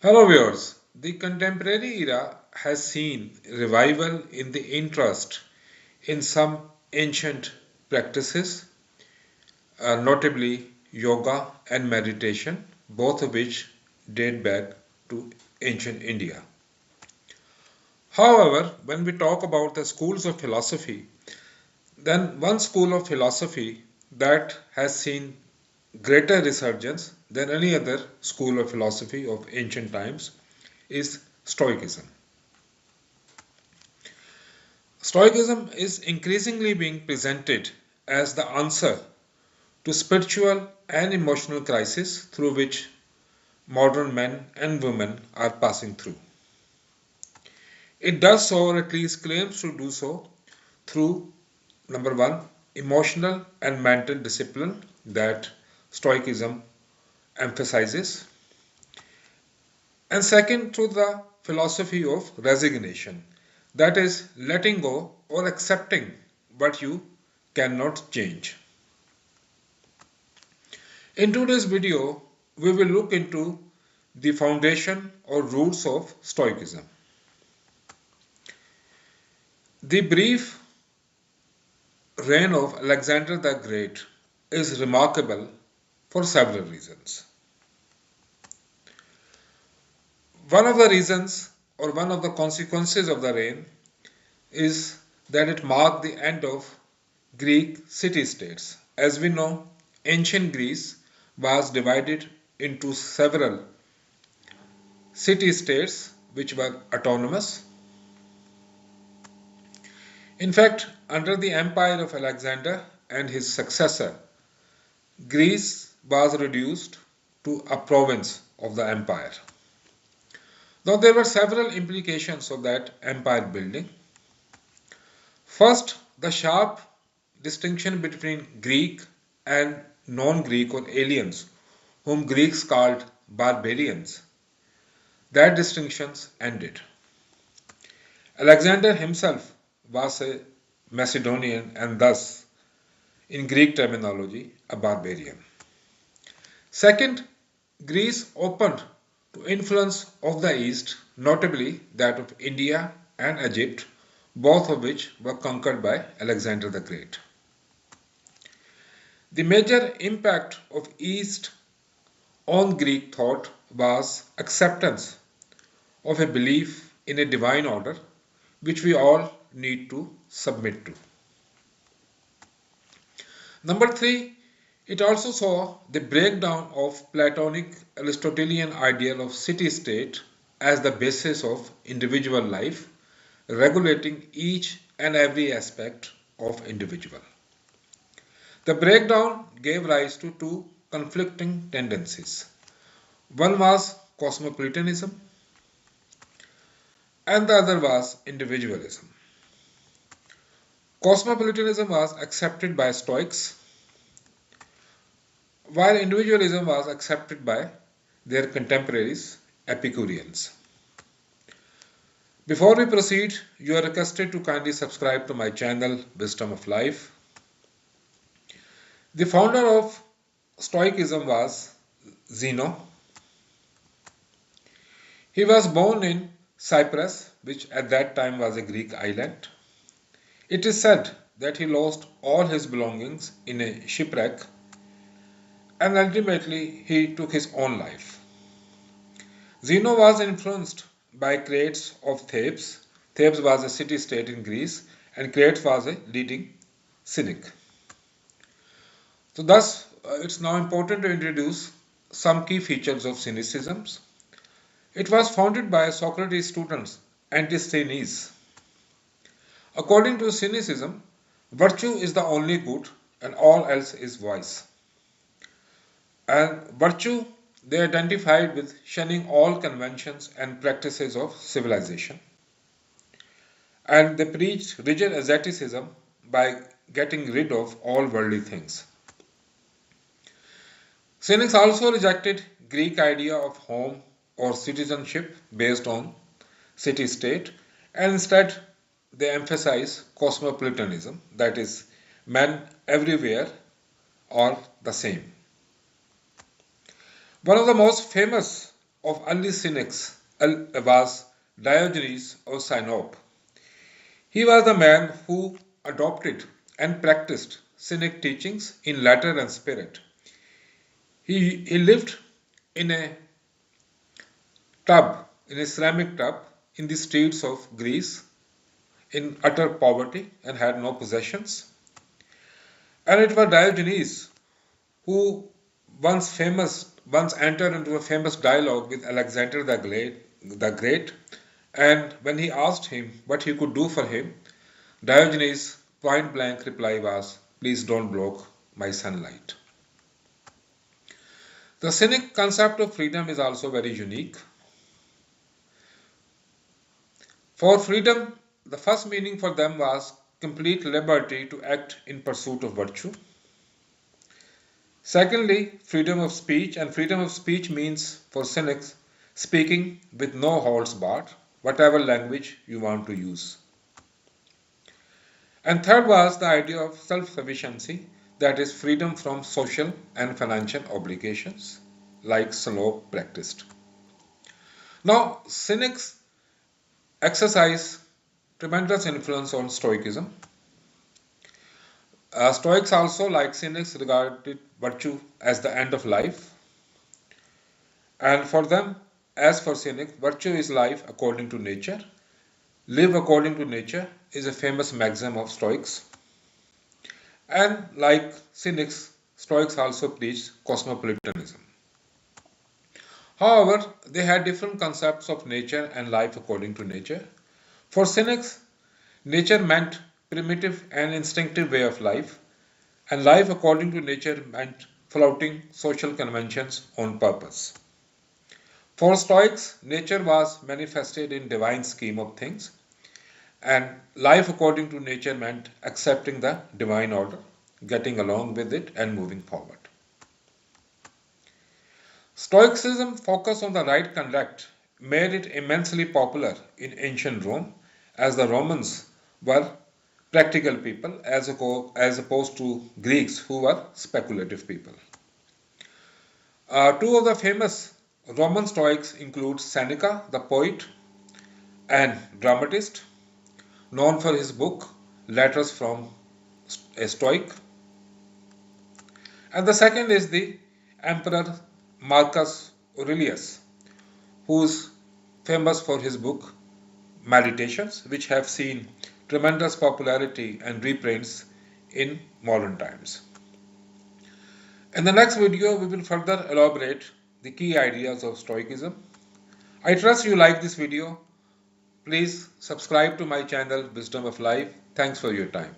Hello viewers, the contemporary era has seen revival in the interest in some ancient practices, notably yoga and meditation, both of which date back to ancient India. However, when we talk about the schools of philosophy, then one school of philosophy that has seen greater resurgence than any other school of philosophy of ancient times is Stoicism. Stoicism is increasingly being presented as the answer to spiritual and emotional crises through which modern men and women are passing through. It does so, or at least claims to do so, through number one, emotional and mental discipline that Stoicism emphasizes, and second, through the philosophy of resignation, that is, letting go or accepting what you cannot change. In today's video, we will look into the foundation or roots of Stoicism. The brief reign of Alexander the Great is remarkable for several reasons. One of the reasons or one of the consequences of the reign is that it marked the end of Greek city-states. As we know, ancient Greece was divided into several city-states which were autonomous. In fact, under the empire of Alexander and his successor, Greece was reduced to a province of the empire. Now, there were several implications of that empire building. First, the sharp distinction between Greek and non-Greek or aliens, whom Greeks called barbarians, that distinctions ended. Alexander himself was a Macedonian and thus, in Greek terminology, a barbarian. Second, Greece opened to influence of the East, notably that of India and Egypt, both of which were conquered by Alexander the Great. The major impact of East on Greek thought was acceptance of a belief in a divine order which we all need to submit to. Number three, it also saw the breakdown of Platonic Aristotelian ideal of city-state as the basis of individual life, regulating each and every aspect of individual. The breakdown gave rise to two conflicting tendencies. One was cosmopolitanism and the other was individualism. Cosmopolitanism was accepted by Stoics, while individualism was accepted by their contemporaries, Epicureans. Before we proceed, you are requested to kindly subscribe to my channel, Wisdom of Life. The founder of Stoicism was Zeno. He was born in Cyprus, which at that time was a Greek island. It is said that he lost all his belongings in a shipwreck and ultimately he took his own life. Zeno was influenced by Crates of Thebes. Thebes was a city-state in Greece and Crates was a leading cynic. So thus, it's now important to introduce some key features of Cynicism. It was founded by Socrates' students, Antisthenes. According to Cynicism, virtue is the only good and all else is vice. And virtue they identified with shunning all conventions and practices of civilization. And they preached rigid asceticism by getting rid of all worldly things. Cynics also rejected Greek idea of home or citizenship based on city-state and instead they emphasize cosmopolitanism, that is, men everywhere are the same. One of the most famous of early Cynics was Diogenes of Sinope. He was the man who adopted and practiced Cynic teachings in letter and spirit. He lived in a tub, in a ceramic tub, in the streets of Greece in utter poverty and had no possessions. And it was Diogenes who once entered into a famous dialogue with Alexander the Great, and when he asked him what he could do for him, Diogenes' point blank reply was, "Please don't block my sunlight." The Cynic concept of freedom is also very unique. For freedom, the first meaning for them was complete liberty to act in pursuit of virtue. Secondly, freedom of speech, and freedom of speech means for Cynics speaking with no holds barred, whatever language you want to use. And third was the idea of self-sufficiency, that is freedom from social and financial obligations, like Sinope practiced. Now, Cynics exercise tremendous influence on Stoicism. Stoics also, like Cynics, regarded virtue as the end of life. And for them, as for Cynics, virtue is life according to nature. Live according to nature is a famous maxim of Stoics. And like Cynics, Stoics also preach Cosmopolitanism. However, they had different concepts of nature and life according to nature. For Cynics, nature meant primitive and instinctive way of life, and life according to nature meant flouting social conventions on purpose. For Stoics, nature was manifested in divine scheme of things, and life according to nature meant accepting the divine order, getting along with it, and moving forward. Stoicism focused on the right conduct made it immensely popular in ancient Rome, as the Romans were practical people as opposed to Greeks who were speculative people. Two of the famous Roman Stoics include Seneca, the poet and dramatist, known for his book Letters from a Stoic. And the second is the Emperor Marcus Aurelius, who is famous for his book Meditations, which have seen tremendous popularity and reprints in modern times. In the next video, we will further elaborate the key ideas of Stoicism. I trust you like this video. Please subscribe to my channel Wisdom of Life. Thanks for your time.